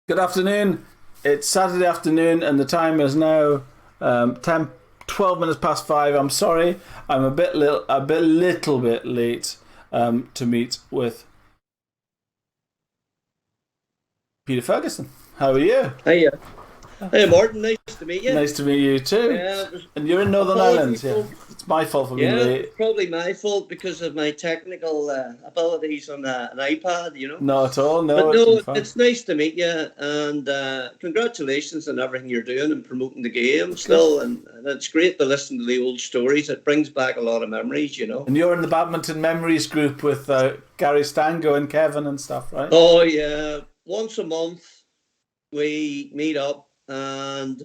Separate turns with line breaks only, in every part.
Good afternoon. It's Saturday afternoon, and the time is now 10, 12 minutes past 5. I'm sorry, I'm little bit late to meet with Peter Ferguson. How are you?
Hey, hey, Martin. Nice to meet you.
Nice to meet you too.
Yeah,
And you're in Northern Ireland,
apologies,
yeah.
folks.
It's my fault for being
Yeah,
late.
it's probably my fault because of my technical abilities on an iPad.
Not at all. No,
But
it's been
no,
fun.
it's nice to meet you, and congratulations on everything you're doing and promoting the game
Good.
still. And it's great to listen to the old stories. It brings back a lot of memories.
And you're in the Badminton Memories group with Gary Stango and Kevin and stuff, right?
Oh yeah, once a month we meet up, and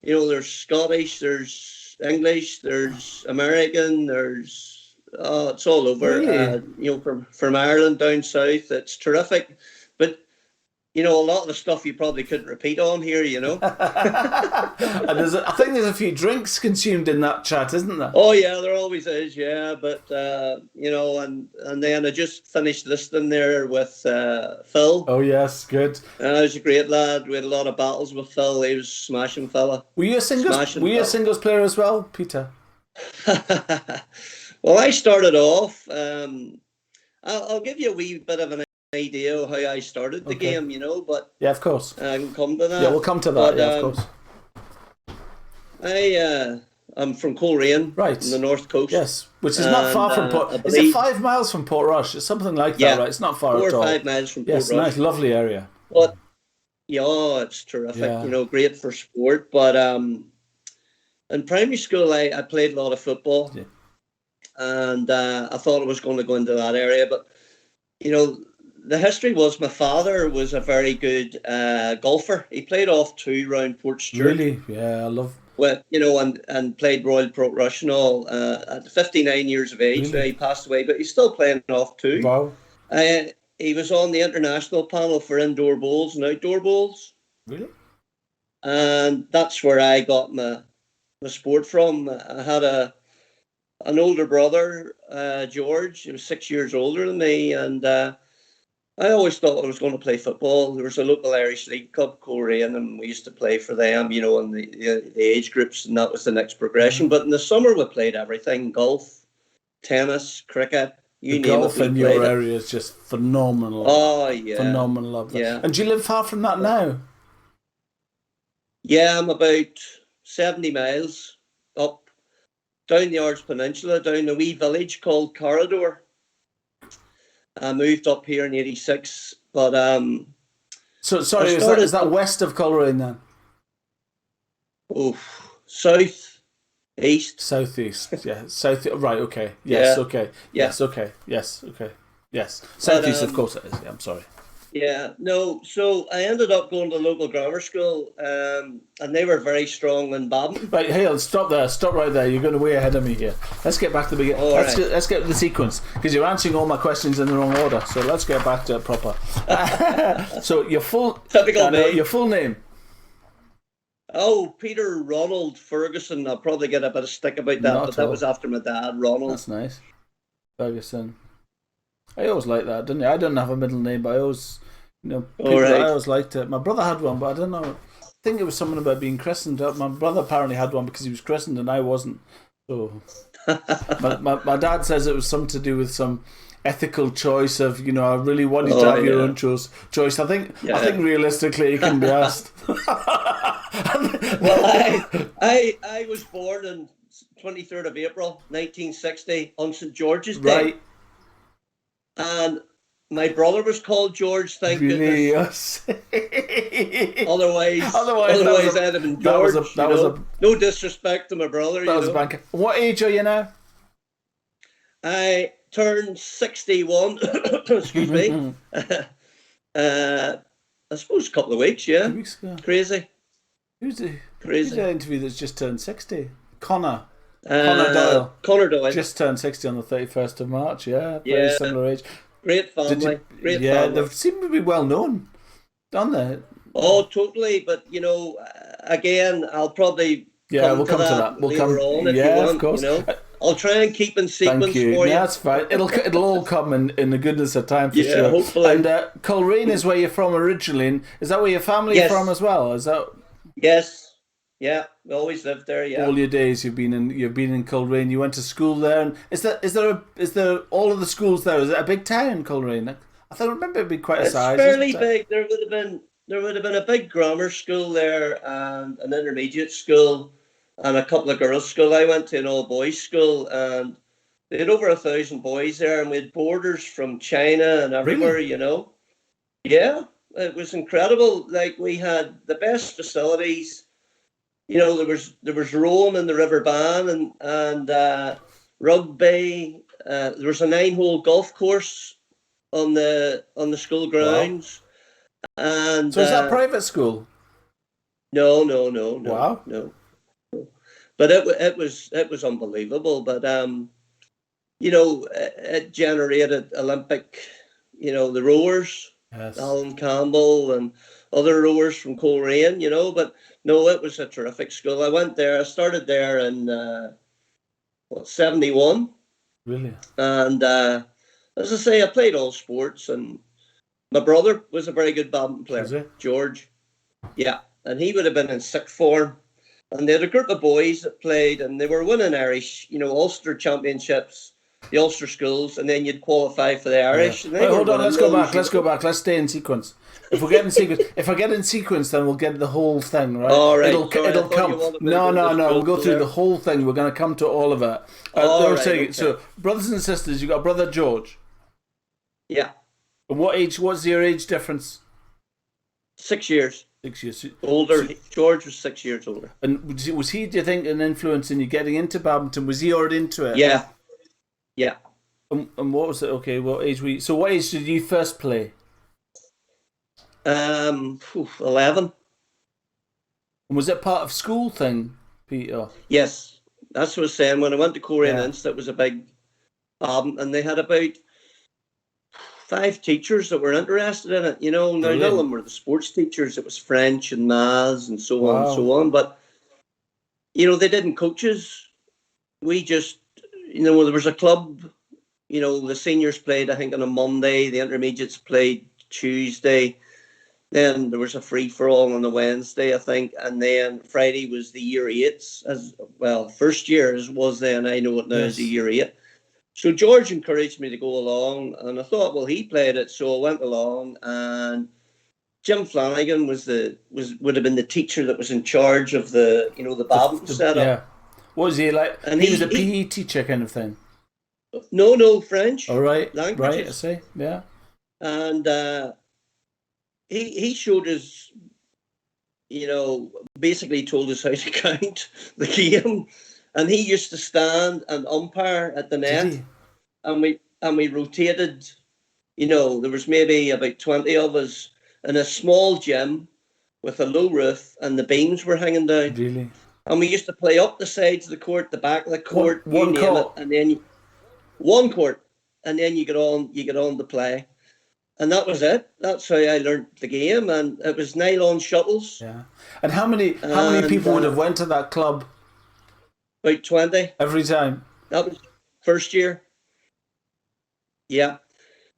there's Scottish, there's English, there's American, there's it's all over.
Really?
From Ireland down south, it's terrific. But a lot of the stuff you probably couldn't repeat on here.
And I think there's a few drinks consumed in that chat, isn't there?
Oh yeah, there always is. Yeah, but and then I just finished listening there with Phil.
Oh yes, good.
He was a great lad. We had a lot of battles with Phil. He was a smashing fella.
Were you a singles player as well, Peter?
Well, I started off. I'll give you a wee bit of an idea of how I started the game, but
yeah, of course.
I can come to that.
Yeah, we'll come to that.
But,
yeah, of course.
I'm from Coleraine,
right,
on the north coast.
Yes, which is not far from Port. Is it 5 miles from Portrush? It's something like that, right? It's not far at all.
4 or 5 miles from
Yes,
Portrush.
nice, lovely area.
But yeah, it's terrific.
Yeah.
Great for sport. But in primary school, I played a lot of football.
Yeah.
And I thought I was going to go into that area, but the history was my father was a very good golfer. He played off two round Port Stewart.
Really? Yeah, I love.
Well, and played Royal Portrush and all. At 59 years of age,
Really?
he passed away, but he's still playing off two.
Wow.
He was on the international panel for indoor bowls and outdoor bowls.
Really?
And that's where I got my sport from. I had an older brother, George. He was 6 years older than me, and I always thought I was going to play football. There was a local Irish league club, Coleraine, and we used to play for them, in the age groups, and that was the next progression. But in the summer, we played everything: golf, tennis, cricket. You name
golf
it,
in your area is just phenomenal.
Oh yeah,
phenomenal up there.
Yeah.
And do you live far from that now?
Yeah, I'm about 70 miles up down the Ards Peninsula, down a wee village called Corridor. I moved up here in '86, but
So sorry, is that west of Coleraine then?
Oh, south, east,
southeast. Yeah, south. Right. Okay. Yes.
Yeah.
Okay.
Yeah.
Yes. Okay. Yes. Okay. Yes. Southeast, of course it is. Yeah, I'm sorry.
Yeah, no. So I ended up going to the local grammar school, and they were very strong in badminton.
Right, hey, stop there. Stop right there. You're going way ahead of me here. Let's get back to the beginning. Let's get to the sequence, because you're answering all my questions in the wrong order. So let's get back to it proper. So your full name.
Oh, Peter Ronald Ferguson. I'll probably get a bit of stick about that, but that was after my dad, Ronald.
That's nice. Ferguson. I always liked that, didn't I? I didn't have a middle name, but I always, I always liked it. My brother had one, but I don't know. I think it was something about being christened. My brother apparently had one because he was christened and I wasn't. So, my dad says it was something to do with some ethical choice of, I really wanted to have your own choice. I think realistically it can be asked.
Well, I was born on 23rd of April 1960 on St George's Day.
Right.
And my brother was called George, thank goodness.
Yes.
Otherwise I'd have been George. No disrespect to my brother.
What age are you now?
I turned 61. Excuse me. I suppose a couple of weeks, yeah.
2 weeks ago.
Crazy.
Who's the
Crazy.
interview that's just turned 60? Connor Doyle.
Connor Doyle.
Just turned 60 on the 31st of March, yeah. Very similar age.
Great family. Great family.
They seem to be well known, don't they?
Oh, totally. But, again, I'll probably
we'll come to that.
Later on if you want,
of course.
I'll try and keep in
Thank
sequence
you.
for
No,
you.
that's fine. It'll all come in the goodness of time for
Yeah,
sure.
hopefully.
And Coleraine is where you're from originally. And is that where your family are from
Yes.
as well? Is that
Yes. Yeah. We always lived there. Yeah.
all your days you've been in Coleraine? You went to school there. And is there all of the schools there? Is it a big town, Coleraine? I remember it'd be quite a
It's
size, isn't
fairly
it?
big. There would have been a big grammar school there and an intermediate school and a couple of girls' school. I went to an all boys school and they had over 1,000 boys there and we had boarders from China and
Really?
everywhere, you know. Yeah, it was incredible. Like we had the best facilities. You know, there was rowing in the River Bann and rugby. There was a 9-hole golf course on the school
Wow.
grounds, and
So is that private school?
no, no, no, no,
Wow.
no. But it was unbelievable. But it generated Olympic, the rowers,
Yes.
Alan Campbell and other rowers from Coleraine, but no, it was a terrific school. I went there, I started there in 71.
Really?
And as I say, I played all sports, and my brother was a very good badminton
Was
player,
it?
George. Yeah, and he would have been in sixth form. And they had a group of boys that played, and they were winning Irish, Ulster championships, the Ulster schools, and then you'd qualify for the
Yeah.
Irish, and they
Wait,
were
hold on.
winning
Let's go
those,
back. Let's go back. Let's stay in sequence. If we get in sequence, if I get in sequence, then we'll get the whole thing, right?
All right,
It'll
sorry, I
it'll
thought
come.
you wanted me to
No,
go
no,
to
no. We'll go
school
through
there.
the whole thing. We're going to come to all of it.
All
They were
right,
saying
okay.
so. Brothers and sisters, you got a brother George.
Yeah,
And what age? What's your age difference?
6 years
6 years.
older. George was 6 years older.
And was he? Do you think an influence in you getting into badminton? Was he already into it?
Yeah, yeah.
And what was it? Okay, what age were you? So what age did you first play?
11.
And was it part of school thing, Peter?
Yes, that's what I was saying. When I went to Coleraine
Yeah.
Inst, it was a big and they had about 5 teachers that were interested in it. Now none of
Brilliant.
them were the sports teachers. It was French and maths and so on and
Wow.
so on. But they didn't coach us. We just, there was a club. The seniors played, I think, on a Monday. The intermediates played Tuesday. Then there was a free for all on the Wednesday, I think, and then Friday was the year 8s as well. First years was then. I know it now as a
Yes.
year 8. So George encouraged me to go along, and I thought, well, he played it, so I went along. And Jim Flanagan would have been the teacher that was in charge of the badminton setup.
Yeah. What was he like?
And
he was a PE teacher kind of thing.
No French.
All right.
Languages.
Right. I see. Yeah.
And he showed us, basically told us how to count the game. And he used to stand and umpire at the
Did
net.
he?
And we rotated, there was maybe about 20 of us in a small gym with a low roof and the beams were hanging down.
Really?
And we used to play up the sides of the court, the back of the court,
One
you name
court.
it, and then one court, and then you get on to play. And that was it. That's how I learned the game, and it was nylon shuttles.
Yeah. And how many people would have went to that club
About 20.
every time?
That was first year. Yeah.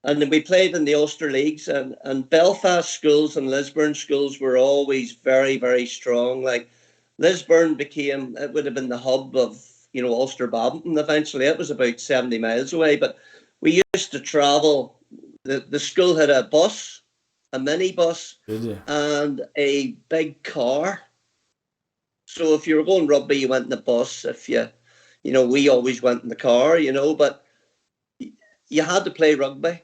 And then we played in the Ulster Leagues, and Belfast schools and Lisburn schools were always very, very strong. Like Lisburn it would have been the hub of, Ulster badminton eventually. It was about 70 miles away, but we used to travel. The school had a bus, a minibus, and a big car. So if you were going rugby, you went in the bus. If we always went in the car, but you had to play rugby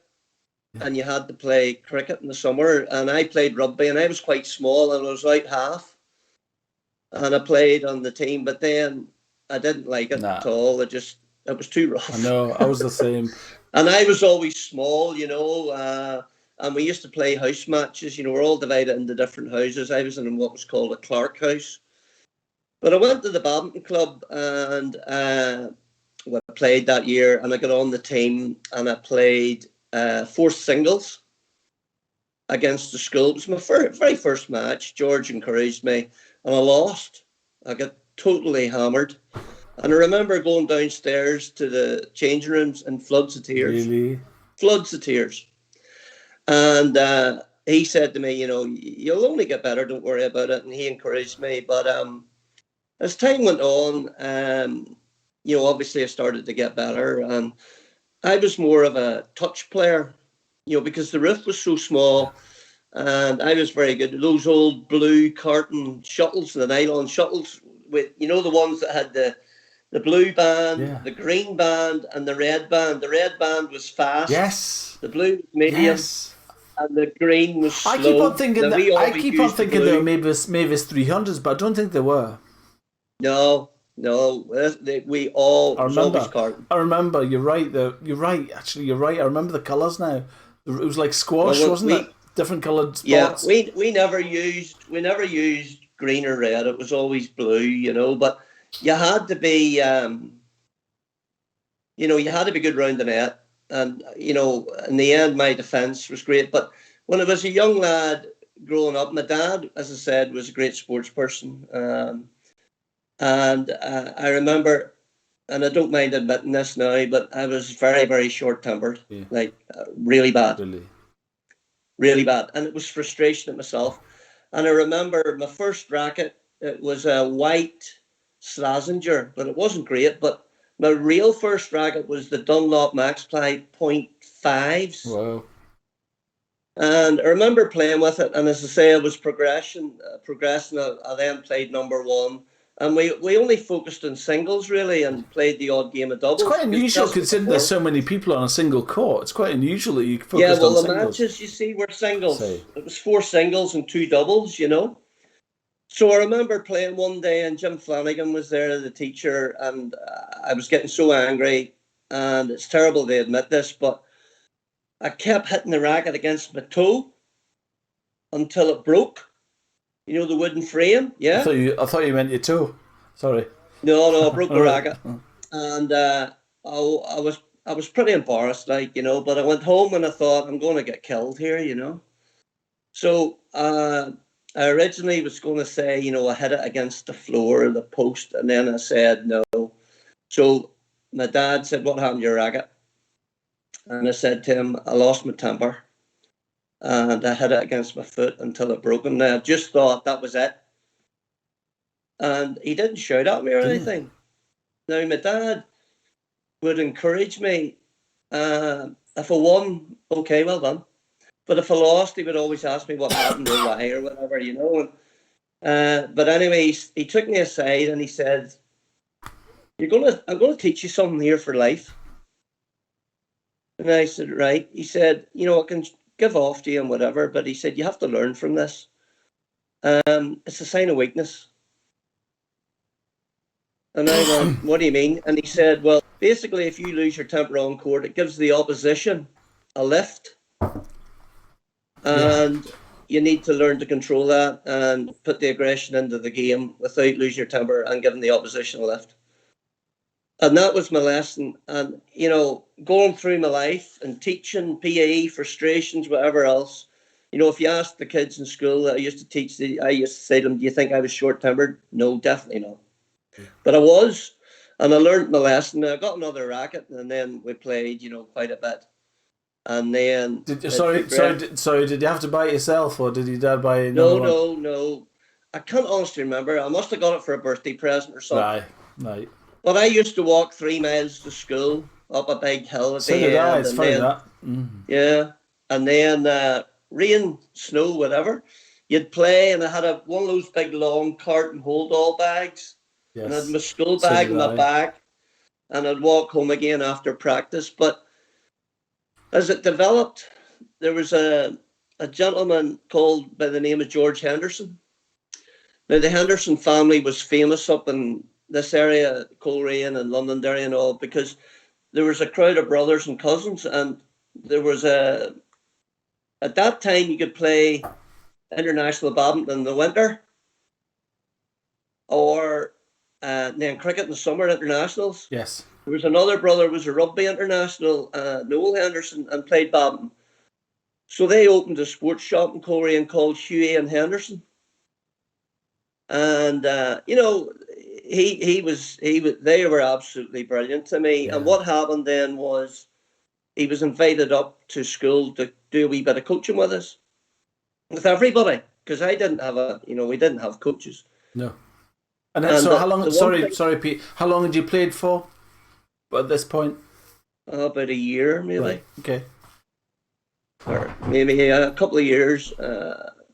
and you had to play cricket in the summer. And I played rugby and I was quite small and I was out half. And I played on the team, but then I didn't like it at all. It was too rough.
I know, I was the same.
And I was always small, and we used to play house matches. We're all divided into different houses. I was in what was called a Clark house. But I went to the badminton club and I played that year and I got on the team and I played 4 singles against the school. It was my very first match. George encouraged me and I lost. I got totally hammered. And I remember going downstairs to the changing rooms in floods of tears.
Really?
Floods of tears. And he said to me, you'll only get better, don't worry about it. And he encouraged me. But as time went on, obviously I started to get better. And I was more of a touch player, because the roof was so small. And I was very good. Those old blue carton shuttles, the nylon shuttles, with the ones that had the blue band, the green band, and the red band. The red band was fast.
Yes.
The blue was medium.
Yes.
And the green was slow.
I keep on thinking they were maybe 300s, but I don't think they were.
No. We all.
I remember.
Carton.
I remember. You're right. You're right. Actually, you're right. I remember the colours now. It was like squash, wasn't it? Different coloured spots.
Yeah, we never used green or red. It was always blue, But you had to be, you had to be good round the net. And, in the end, my defence was great. But when I was a young lad growing up, my dad, as I said, was a great sports person. And I remember, and I don't mind admitting this now, but I was very, very short-tempered, really bad. Really bad. And it was frustration at myself. And I remember my first racket, it was a white Slazenger, but it wasn't great. But my real first racket was the Dunlop Max Ply 0.5s.
Wow.
And I remember playing with it. And as I say, I was progressing. I then played number one. And we only focused on singles, really, and played the odd game of doubles.
It's quite unusual considering there's so many people on a single court. It's quite unusual that you focused on singles.
Yeah, well, the matches, you see, were singles. It was 4 singles and 2 doubles, So I remember playing one day, and Jim Flanagan was there, the teacher, and I was getting so angry, and it's terrible to admit this, but I kept hitting the racket against my toe until it broke. The wooden frame, yeah.
I thought you meant your toe. Sorry.
No, I broke the racket, and I was pretty embarrassed, but I went home and I thought I'm going to get killed here, So I originally was going to say, I hit it against the floor, the post, and then I said no. So my dad said, "What happened to your racket?" And I said to him, "I lost my temper. And I hit it against my foot until it broke. And I just thought that was it." And he didn't shout at me or anything. Now, my dad would encourage me. If I won, okay, well done. But if I lost, he would always ask me what happened or why or whatever, But anyway, he took me aside and he said, I'm going to teach you something here for life. And I said, right. He said, I can give off to you and whatever, but he said, you have to learn from this. It's a sign of weakness. And I went, what do you mean? And he said, well, basically, if you lose your temper on court, it gives the opposition a lift. And you need to learn to control that and put the aggression into the game without losing your temper and giving the opposition a lift. And that was my lesson. And, going through my life and teaching PE, frustrations, whatever else, if you ask the kids in school that I used to teach, I used to say to them, do you think I was short-tempered? No, definitely not. But I was. And I learned my lesson. I got another racket and then we played, quite a bit. And then...
Sorry, did you have to buy it yourself or did your dad buy it?
No. I can't honestly remember. I must have got it for a birthday present or something.
Right.
But I used to walk 3 miles to school up a big hill at the end.
So did I. It's funny that.
Yeah. And then rain, snow, whatever. You'd play and I had one of those big long carton hold-all bags. Yes. And I had my school bag in my back. And I'd walk home again after practice. But as it developed, there was a gentleman called by the name of George Henderson. Now, the Henderson family was famous up in this area, Coleraine and Londonderry and all, because there was a crowd of brothers and cousins, and there was at that time you could play international badminton in the winter, or then cricket in the summer internationals.
Yes.
There was another brother who was a rugby international, Noel Henderson, and played badminton. So they opened a sports shop in Coleraine called Hughie and Henderson. And, They were absolutely brilliant to me.
Yeah.
And what happened then was he was invited up to school to do a wee bit of coaching with us, with everybody, because we didn't have coaches.
No. And then,
And
so how long?
the one thing,
Sorry, Pete. How long had you played for? At this point,
about a year maybe.
Right. Okay.
Or maybe a couple of years.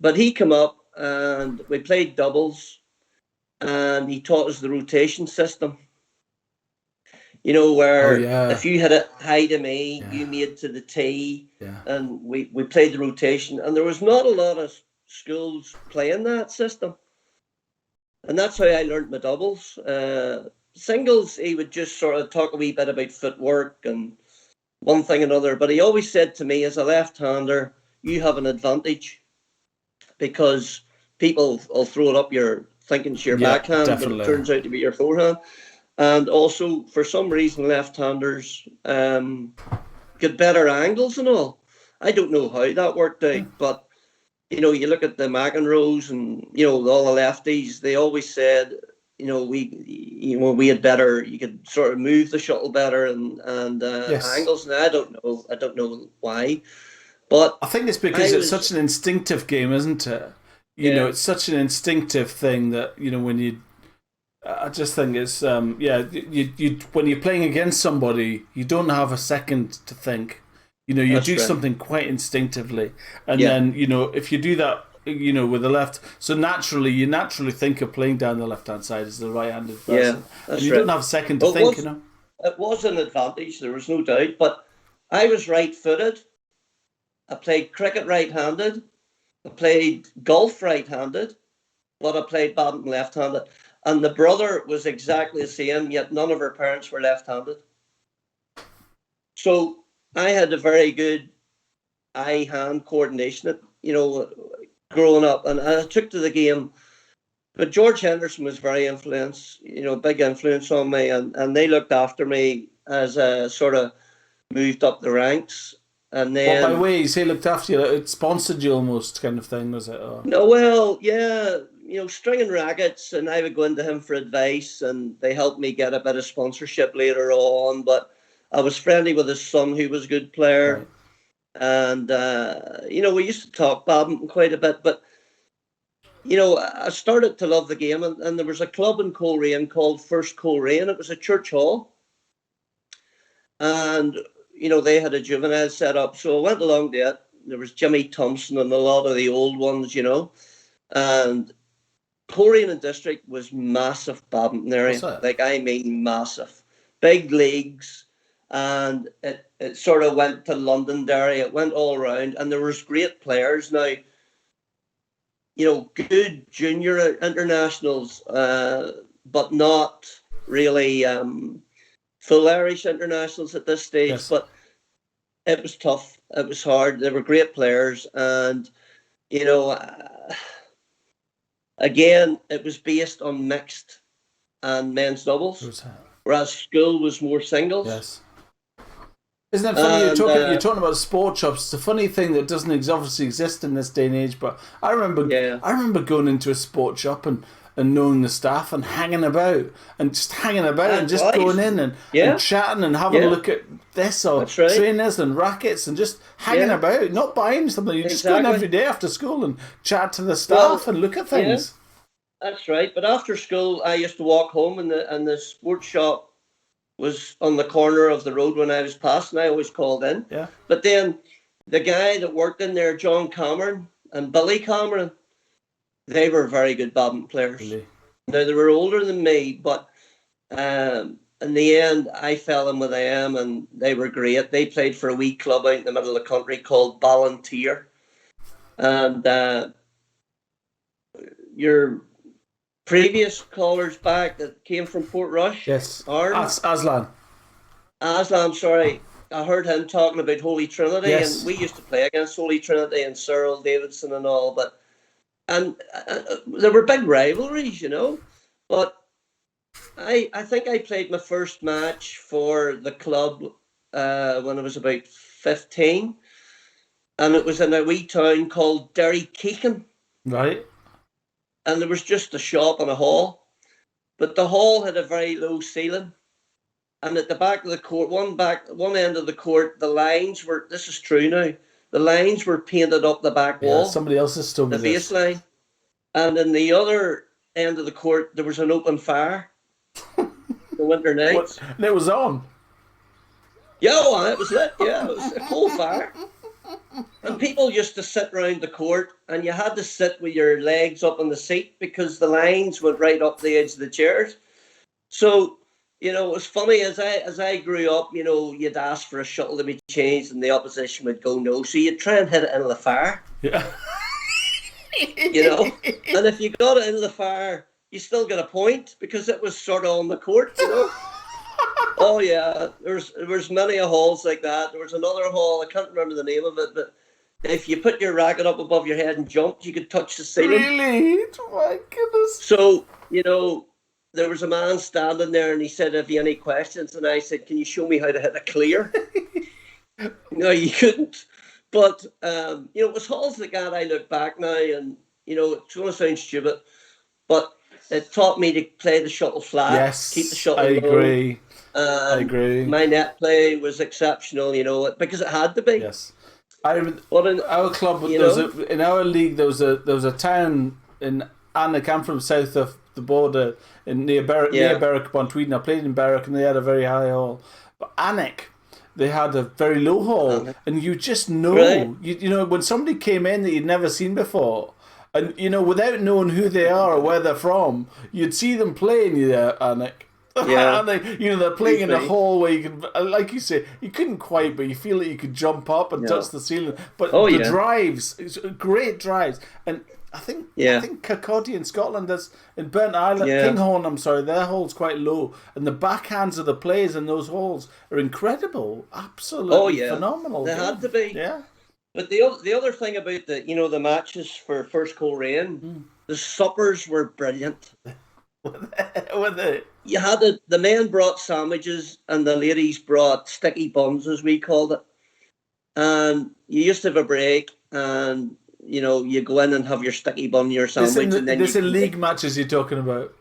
But he came up and we played doubles, and he taught us the rotation system. Where if you hit it high to me, you made to the tee, and we played the rotation. And there was not a lot of schools playing that system. And that's how I learned my doubles. Singles, he would just sort of talk a wee bit about footwork and one thing and another. But he always said to me, as a left-hander, you have an advantage because people will throw it up your thinking it's your backhand, definitely. But it turns out to be your forehand. And also, for some reason, left-handers get better angles and all. I don't know how that worked out, but you look at the McEnroes and all the lefties. They always said, we had better. You could sort of move the shuttle better and angles. Now I don't know why, but
I think it's because it's such an instinctive game, isn't it? It's such an instinctive thing that when you. I just think it's you when you're playing against somebody, you don't have a second to think. You do something quite instinctively, and then if you do that, with the left, so you naturally think of playing down the left-hand side as the right-handed person.
That's
and you don't have a second to think.
It was an advantage. There was no doubt, but I was right-footed. I played cricket right-handed. I played golf right-handed, but I played badminton left-handed. And the brother was exactly the same, yet none of her parents were left-handed. So I had a very good eye-hand coordination, growing up. And I took to the game. But George Henderson was very big influence on me. And they looked after me as I sort of moved up the ranks. And then,
by ways, he looked after you. It sponsored you almost, kind of thing, was it? Or?
No, well, yeah. Stringing rackets, and I would go into him for advice, and they helped me get a bit of sponsorship later on. But I was friendly with his son, who was a good player. Right. And, we used to talk badminton quite a bit. But, I started to love the game, and there was a club in Coleraine called First Coleraine. It was a church hall. And, they had a juvenile set up. So I went along to it. There was Jimmy Thompson and a lot of the old ones, And Coleraine and District was massive badminton area. Like, I mean massive. Big leagues. And it sort of went to Londonderry. It went all around. And there was great players. Now, good junior internationals, but not really full Irish internationals at this stage. Yes. But it was tough. It was hard. They were great players. And, again, it was based on mixed and men's doubles, whereas school was more singles.
Yes. Isn't it funny you're talking about sport shops? It's a funny thing that doesn't obviously exist in this day and age. But I remember going into a sport shop and knowing the staff and hanging about and just going in and chatting and having a look at this or trainers and rackets and just hanging about, not buying something. You just go in every day after school and chat to the staff and look at things.
Yeah, that's right. But after school, I used to walk home and the sports shop was on the corner of the road when I was passing. I always called in.
Yeah.
But then the guy that worked in there, John Cameron and Billy Cameron, they were very good badminton players. Really? Now, they were older than me, but in the end, I fell in with them, and they were great. They played for a wee club out in the middle of the country called Ballantyre. And your previous callers back that came from Portrush.
Yes. Aslan.
Aslan, sorry. I heard him talking about Holy Trinity, and we used to play against Holy Trinity and Cyril Davidson and all, and there were big rivalries, but I think I played my first match for the club when I was about 15, and it was in a wee town called Derry Keegan.
Right.
And there was just a shop and a hall. but the hall had a very low ceiling. And at the back of the court, one end of the court, the lines were, this is true now, the lines were painted up the back wall.
Somebody else has told me
the baseline. And in the other end of the court, there was an open fire. The winter nights.
And it was on.
Yeah, it was lit. Yeah, it was a coal fire. And people used to sit around the court, and you had to sit with your legs up on the seat because the lines went right up the edge of the chairs. So, it was funny as I grew up. You'd ask for a shuttle to be changed, and the opposition would go no. So you'd try and hit it into the fire.
Yeah.
And if you got it into the fire, you still got a point because it was sort of on the court. Oh yeah, there's many halls like that. There was another hall, I can't remember the name of it, but if you put your racket up above your head and jumped, you could touch the ceiling.
Really? My goodness.
So, there was a man standing there and he said, "Have you any questions?" And I said, "Can you show me how to hit a clear?" No, you couldn't. But, it was halls like that. I look back now and, it's going to sound stupid, but it taught me to play the shuttle flat.
Yes,
keep the shuttle
I
low.
agree. I agree.
My net play was exceptional, because it had to be.
Yes. Our club, in our league, there was a town in Annick. I'm from south of the border, near Berwick upon Tweeden. I played in Berwick, and they had a very high hall. But Annick, they had a very low hall, and you just know, right. When somebody came in that you'd never seen before, and without knowing who they are or where they're from, you'd see them playing Annick. Yeah, and they're playing in a hall where you can, like you say, you couldn't quite, but you feel that you could jump up and touch the ceiling. But the drives, great drives, and I think Kirkcaldy in Scotland, in Burnt Island, Kinghorn, I'm sorry, their hall's quite low, and the backhands of the players in those halls are incredible, absolutely phenomenal.
They had to be.
Yeah.
But the other thing about the matches for First Coleraine, the suppers were brilliant.
Were they?
You had the men brought sandwiches and the ladies brought sticky buns, as we called it. And you used to have a break, and you go in and have your sticky bun, your sandwich.
This in league matches you're talking about.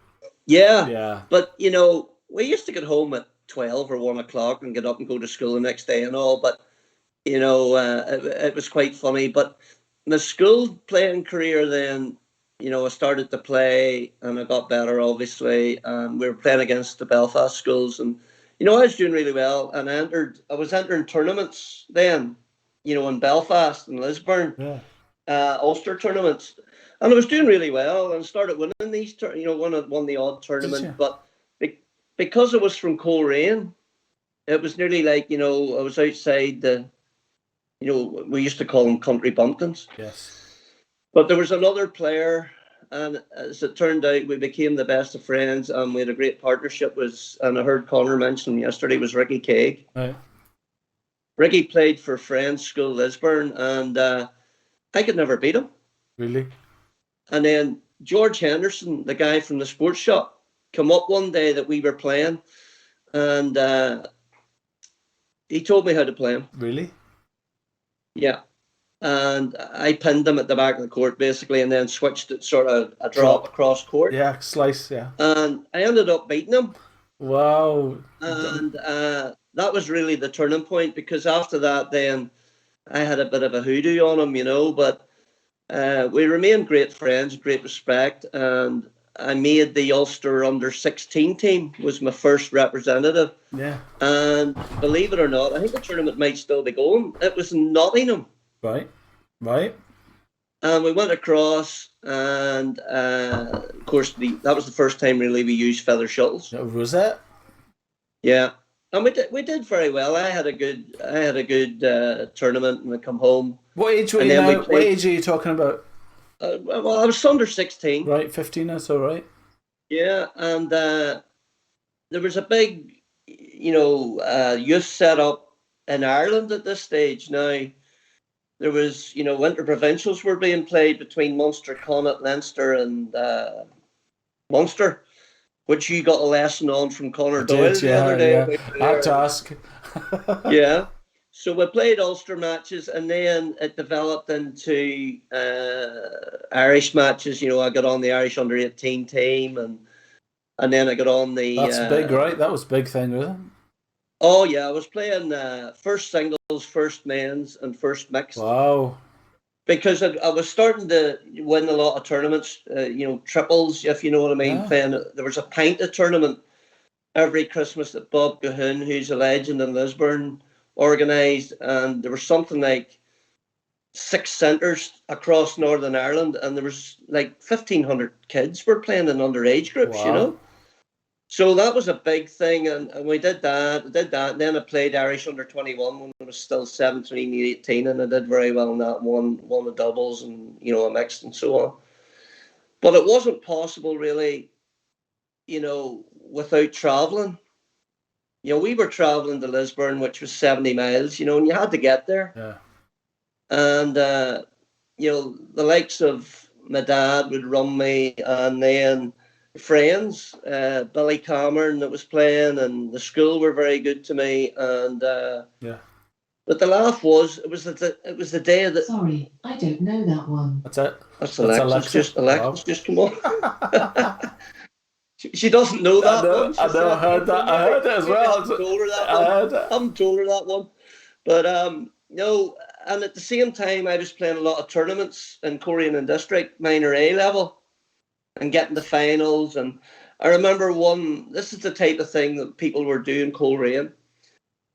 Yeah. Yeah. But we used to get home at 12 or 1 o'clock and get up and go to school the next day and all. But it was quite funny. But my school playing career then, I started to play and I got better, obviously. And we were playing against the Belfast schools, and I was doing really well. And I was entering tournaments then, in Belfast and Lisburn, Ulster tournaments, and I was doing really well and started winning these. Won the odd tournament, but because I was from Coleraine, it was nearly like I was outside the. We used to call them country bumpkins.
Yes.
But there was another player, and as it turned out, we became the best of friends, and we had a great partnership. And I heard Connor mention yesterday, was Ricky Craig.
Right.
Ricky played for Friends School Lisburn, and I could never beat him.
Really?
And then George Henderson, the guy from the sports shop, come up one day that we were playing, and he told me how to play him.
Really?
Yeah. And I pinned him at the back of the court, basically, and then switched it sort of a drop across court.
Yeah, slice, yeah.
And I ended up beating him.
Wow.
And that was really the turning point, because after that, then I had a bit of a hoodoo on him, but we remained great friends, great respect. And I made the Ulster under-16 team, was my first representative.
Yeah.
And believe it or not, I think the tournament might still be going. It was in Nottingham.
Right.
And we went across, and of course, that was the first time really we used feather shuttles.
Was that?
Yeah, and we did very well. I had a good tournament, and I come home.
What age were you now? What age are you talking about?
Well, I was under 16.
Right, 15. That's all right.
Yeah, and there was a big, youth set up in Ireland at this stage now. There was, winter provincials were being played between Munster, Connacht, Leinster, and Munster, which you got a lesson on from Conor Doyle the other day.
I had to ask.
Yeah. So we played Ulster matches, and then it developed into Irish matches. I got on the Irish under-18 team, and and then I got on the.
That's big, right? That was a big thing, wasn't it?
Oh yeah, I was playing first singles, first men's, and first mixed.
Wow.
Because I was starting to win a lot of tournaments, triples, if you know what I mean.
Yeah.
Playing, there was a Painted tournament every Christmas that Bob Gahoon, who's a legend in Lisburn, organised, and there was something like 6 centres across Northern Ireland, and there was like 1,500 kids were playing in underage groups,
Wow.
So that was a big thing, and we did that. And then I played Irish under-21 when I was still 17, 18, and I did very well in that. Won the doubles and, a mixed and so on. But it wasn't possible really, without travelling. We were travelling to Lisburn, which was 70 miles, and you had to get there.
Yeah.
And, the likes of my dad would run me, and then friends, Billy Cameron that was playing, and the school were very good to me. And
yeah.
But the laugh was, it was the day that.
Sorry, I don't know that one.
That's it.
That's Alexis. Alexis, just come on. She doesn't know that one.
I know. I heard that. I heard it as well.
I haven't told her that one. But no, and at the same time, I was playing a lot of tournaments in Coleraine and District, minor A level, and getting the finals. And I remember this is the type of thing that people were doing Coleraine.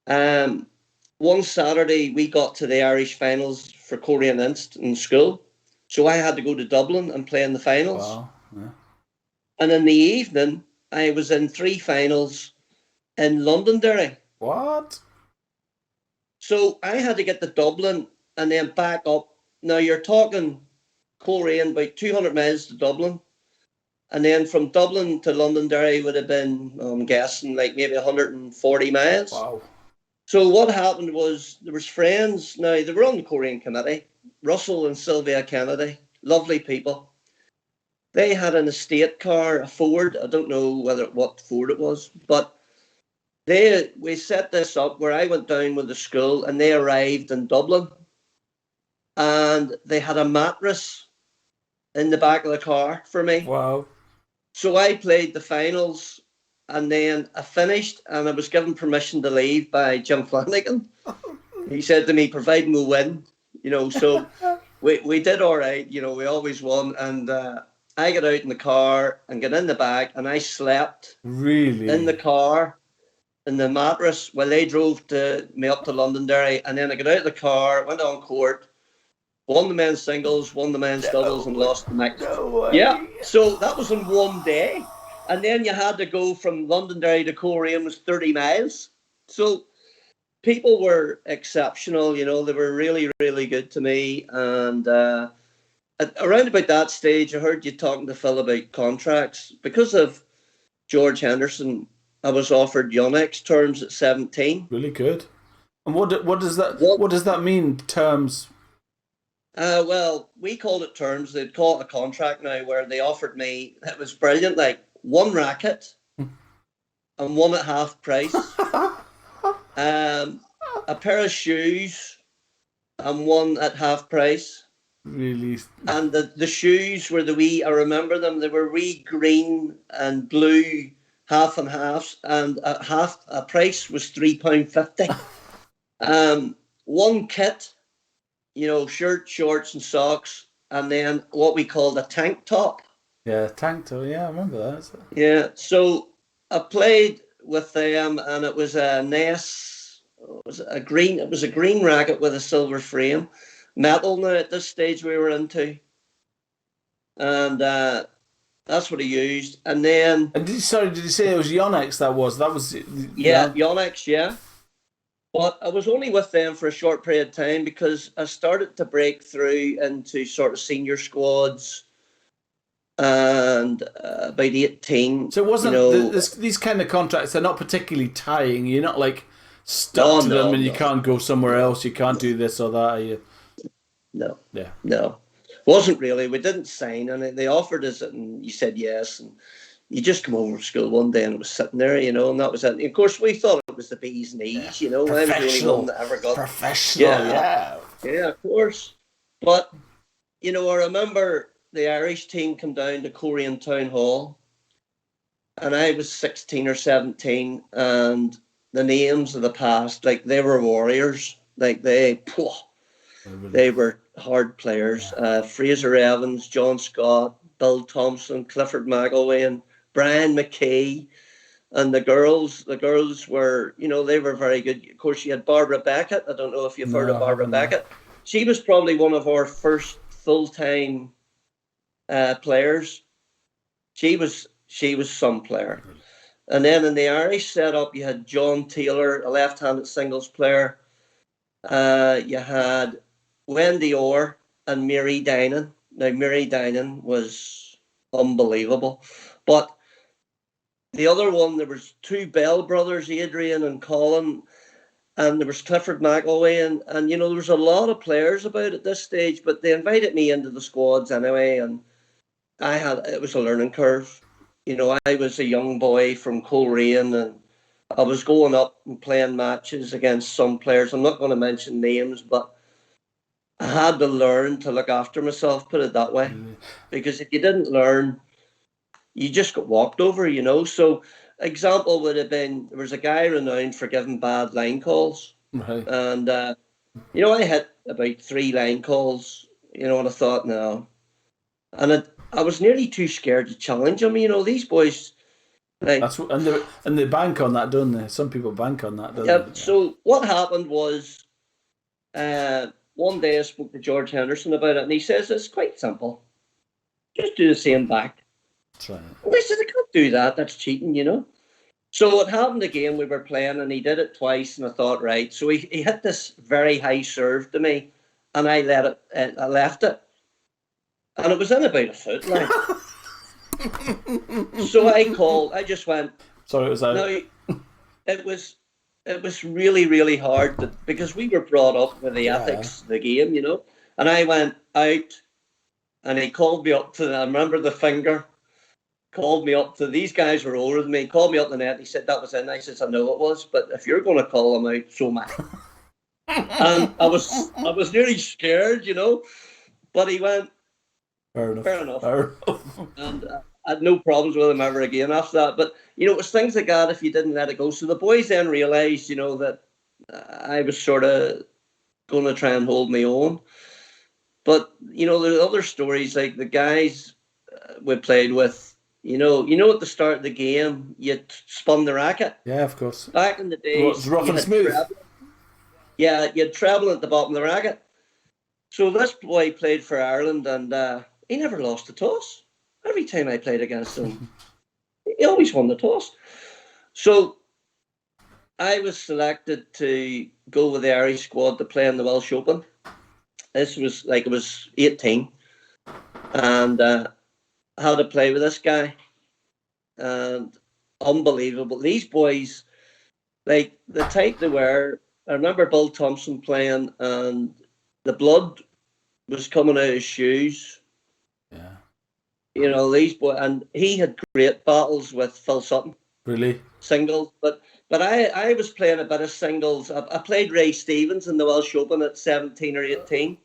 One Saturday, we got to the Irish finals for Coleraine Inst in school. So I had to go to Dublin and play in the finals.
Wow. Yeah.
And in the evening, I was in 3 finals in Londonderry.
What?
So I had to get to Dublin and then back up. Now you're talking Coleraine, about 200 miles to Dublin. And then from Dublin to Londonderry would have been, I'm guessing, like maybe 140 miles.
Wow.
So what happened was there was friends. Now, they were on the Coleraine committee. Russell and Sylvia Kennedy, lovely people. They had an estate car, a Ford. I don't know what Ford it was, but we set this up where I went down with the school, and they arrived in Dublin, and they had a mattress in the back of the car for me.
Wow.
So I played the finals, and then I finished, and I was given permission to leave by Jim Flanagan. He said to me, providing we win, so we did all right, we always won. And I got out in the car and got in the back, and I slept
really
in the car, in the mattress, while they drove me up to Londonderry. And then I got out of the car, went on court, won the men's singles, won the men's doubles, and lost the mixed. Yeah, so that was in one day. And then you had to go from Londonderry to Coleraine, was 30 miles. So people were exceptional, they were really, really good to me. And around about that stage, I heard you talking to Phil about contracts. Because of George Henderson, I was offered Yonex terms at 17.
Really good. And what does that mean, terms?
Well, we called it terms. They'd call it a contract now, where they offered me, it was brilliant, like 1 racket and 1 at half price. A pair of shoes and 1 at half price.
Really?
And the shoes were I remember them, they were wee green and blue half and halves, and a price was £3.50. 1 kit, shirt, shorts and socks, and then what we called a tank top.
Yeah, tank top, yeah, I remember that.
Yeah, so I played with them, and it was a Ness, it was a green racket with a silver frame. Metal now at this stage we were into. And that's what I used. And then...
And did you say it was Yonex that was?
Yeah, Yonex, yeah. But I was only with them for a short period of time, because I started to break through into sort of senior squads, and about 18.
So it wasn't these kind of contracts, they're not particularly tying. You're not like stuck to them and you can't go somewhere else, you can't do this or that, are you?
No.
Yeah.
No. Wasn't really. We didn't sign, and they offered us it, and you said yes, and you just come over to school one day and it was sitting there, and that was it. And of course, we thought it was the bee's knees, I was the only one that ever got
professional. Yeah,
of course. But I remember the Irish team come down to Coleraine Town Hall, and I was 16 or 17, and the names of the past, like they were warriors, like they were hard players. Fraser Evans, John Scott, Bill Thompson, Clifford McElwain, Brian McKay, and the girls were, they were very good. Of course, you had Barbara Beckett. I don't know if you've heard of Barbara Beckett. She was probably one of our first full-time players. She was some player. And then in the Irish setup, you had John Taylor, a left-handed singles player. You had Wendy Orr and Mary Dinan. Now, Mary Dinan was unbelievable. But the other one, there was two Bell brothers, Adrian and Colin, and there was Clifford McElwain. And there was a lot of players about at this stage, but they invited me into the squads anyway, and it was a learning curve. I was a young boy from Coleraine, and I was going up and playing matches against some players. I'm not going to mention names, but I had to learn to look after myself, put it that way. Because if you didn't learn, you just got walked over, So, example would have been, there was a guy renowned for giving bad line calls.
Right.
And, I hit about 3 line calls, and I thought, no. And I was nearly too scared to challenge them. These boys, like,
and they bank on that, don't they? Some people bank on that, don't
they?
Yeah.
So what happened was, one day I spoke to George Henderson about it, and he says it's quite simple. Just do the same back.
That's right.
And I said, I can't do that. That's cheating, So what happened again? We were playing, and he did it twice, and I thought, right. So he hit this very high serve to me, and I left it. And it was in about a foot, like. So I just went.
Sorry, it was out.
No, it was really, really hard because we were brought up with the ethics of the game, And I went out, and he called me up I remember the finger, called me up to, these guys were older than me, called me up the net, and he said that was in. I said, I know it was, but if you're going to call them out, so am I. And I was nearly scared, But he went, Fair enough. And I had no problems with him ever again after that. But, it was things like that if you didn't let it go. So the boys then realised, that I was sort of going to try and hold my own. But, there's other stories, like the guys we played with, at the start of the game, you spun the racket.
Yeah, of course.
Back in the days.
Well, it's rough and smooth.
Yeah, you had treble at the bottom of the racket. So this boy played for Ireland, and he never lost a toss. Every time I played against him, he always won the toss. So I was selected to go with the Irish squad to play in the Welsh Open. This was I was 18, and I had to play with this guy. And unbelievable. These boys, like the type they were. I remember Bill Thompson playing, and the blood was coming out of his shoes. Yeah. These boys, and he had great battles with Phil Sutton.
Really?
Singles. But I was playing a bit of singles. I played Ray Stevens in the Welsh Open at 17 or 18.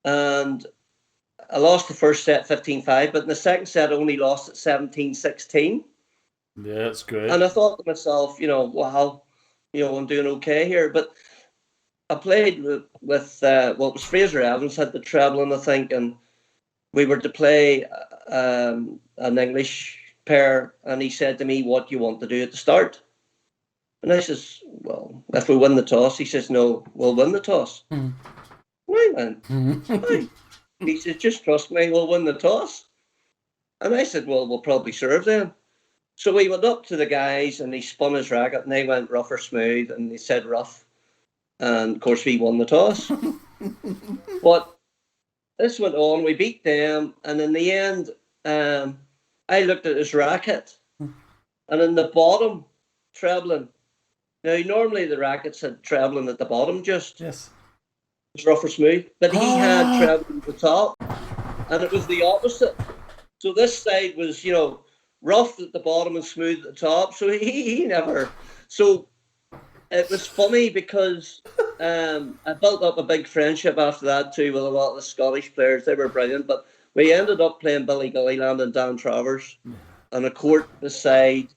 And I lost the first set 15-5, but in the second set I only lost at 17-16.
Yeah, that's great.
And I thought to myself, wow, I'm doing okay here. But I played with what was Fraser Evans, had the treble, I think, and we were to play an English pair, and he said to me, what do you want to do at the start? And I says, well, if we win the toss. He says, no, we'll win the toss. Mm. And I went, fine. He says, just trust me, we'll win the toss. And I said, well, we'll probably serve then. So we went up to the guys, and he spun his racket, and they went rough or smooth, and they said rough. And, of course, we won the toss. But this went on. We beat them. And in the end, I looked at his racket. And in the bottom, trebling. Now, normally the rackets had trebling at the bottom just.
Yes.
It was rough or smooth. But he had trebling at the top. And it was the opposite. So this side was, rough at the bottom and smooth at the top. So he never... So... It was funny because I built up a big friendship after that too with a lot of the Scottish players. They were brilliant, but we ended up playing Billy Gilliland and Dan Travers. on a court beside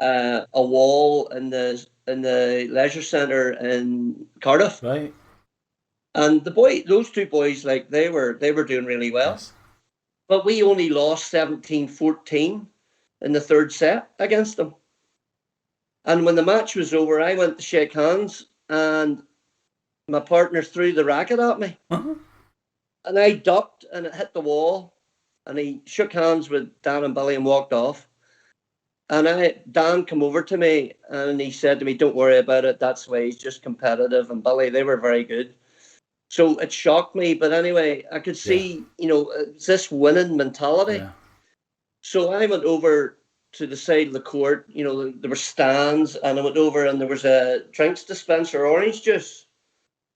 a wall in the leisure centre in Cardiff.
Right.
And those two boys, like they were doing really well.
Yes.
But we only lost 17-14 in the third set against them. And when the match was over, I went to shake hands, and my partner threw the racket at me.
Uh-huh.
And I ducked, and it hit the wall. And he shook hands with Dan and Billy and walked off. And Dan came over to me, and he said to me, "Don't worry about it. That's why he's just competitive." And Billy, they were very good. So it shocked me. But anyway, I could see, it's this winning mentality.
Yeah.
So I went over to the side of the court. There were stands, and I went over, and there was a drinks dispenser, orange juice.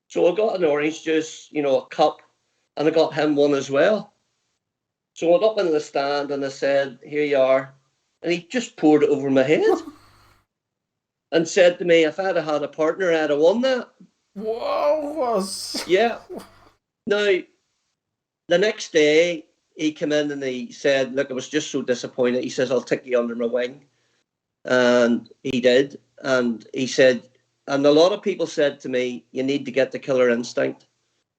So I got an orange juice, a cup, and I got him one as well. So I went up into the stand, and I said, "Here you are." And he just poured it over my head and said to me, "If I'd have had a partner, I'd have won that."
Whoa.
Yeah. Now, the next day, he came in and he said, "Look, I was just so disappointed." He says, "I'll take you under my wing." And he did. And he said, and a lot of people said to me, "You need to get the killer instinct."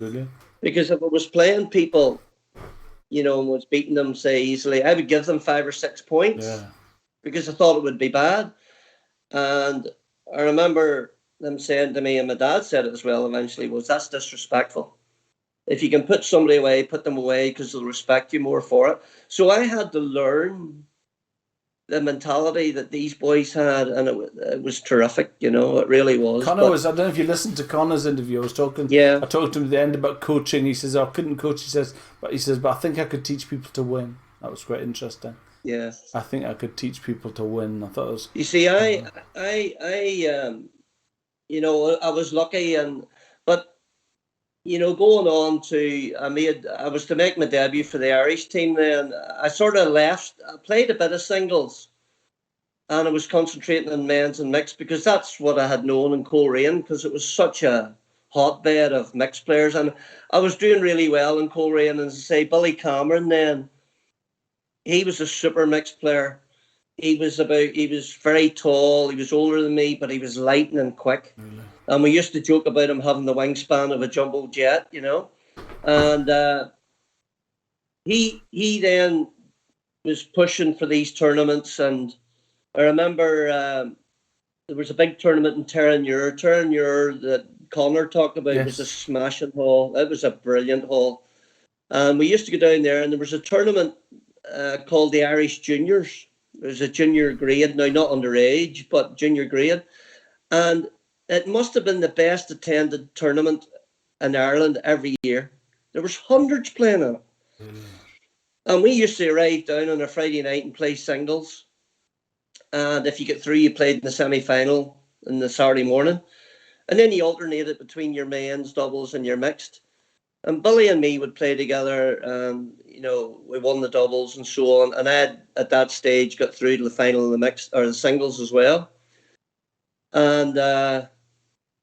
Really?
Because if I was playing people, and was beating them, say, easily, I would give them 5 or 6 points because I thought it would be bad. And I remember them saying to me, and my dad said it as well eventually, was, "That's disrespectful. If you can put somebody away, put them away because they'll respect you more for it." So I had to learn the mentality that these boys had, and it was terrific, it really was.
I don't know if you listened to Connor's interview. I talked to him at the end about coaching. He says, "I couldn't coach." But I think I could teach people to win. That was quite interesting.
Yeah.
I think I could teach people to win. I thought it was.
You see, I was lucky, but going on to, I was to make my debut for the Irish team. Then I sort of left. I played a bit of singles, and I was concentrating on men's and mixed because that's what I had known in Coleraine, because it was such a hotbed of mixed players, and I was doing really well in Coleraine. And as I say, Billy Cameron, then he was a super mixed player. He was very tall. He was older than me, but he was lightning and quick.
Really?
And we used to joke about him having the wingspan of a jumbo jet, And he then was pushing for these tournaments. And I remember there was a big tournament in Terranure that Connor talked about. Yes. It was a smashing hall. It was a brilliant hall. And we used to go down there, and there was a tournament called the Irish Juniors. It was a junior grade, now not underage, but junior grade. And it must have been the best attended tournament in Ireland every year. There was hundreds playing in it. Mm. And we used to arrive down on a Friday night and play singles. And if you get through, you played in the semi-final on the Saturday morning. And then you alternated between your men's doubles and your mixed. And Billy and me would play together, and we won the doubles and so on. And I had, at that stage, got through to the final of the mixed or the singles as well. And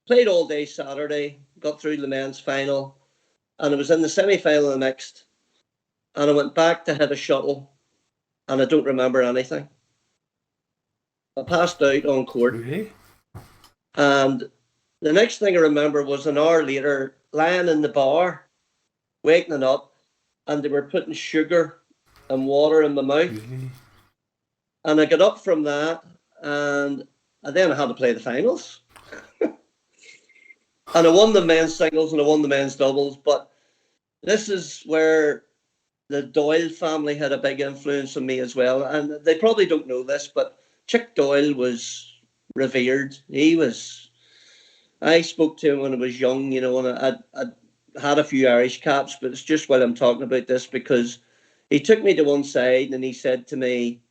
played all day Saturday, got through to the men's final, and I was in the semi-final of the mixed. And I went back to hit a shuttle, and I don't remember anything. I passed out on court.
Really?
And the next thing I remember was an hour later, lying in the bar, waking up, and they were putting sugar and water in my mouth.
Really?
And I got up from that, and then I had to play the finals. And I won the men's singles and I won the men's doubles. But this is where the Doyle family had a big influence on me as well. And they probably don't know this, but Chick Doyle was revered. I spoke to him when I was young, and I'd had a few Irish caps, but it's just while I'm talking about this because he took me to one side and he said to me,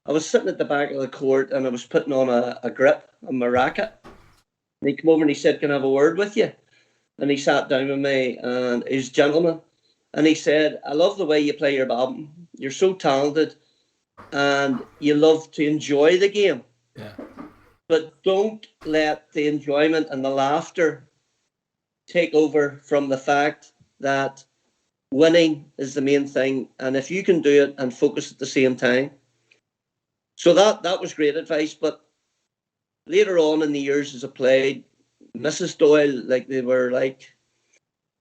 I was sitting at the back of the court and I was putting on a grip on my racket. And he came over and he said, "Can I have a word with you?" And he sat down with me, and he's a gentleman. And he said, "I love the way you play your badminton. You're so talented and you love to enjoy the game.
Yeah.
But don't let the enjoyment and the laughter take over from the fact that winning is the main thing. And if you can do it and focus at the same time, So that was great advice. But later on in the years as I played, Mrs. Doyle, like they were like,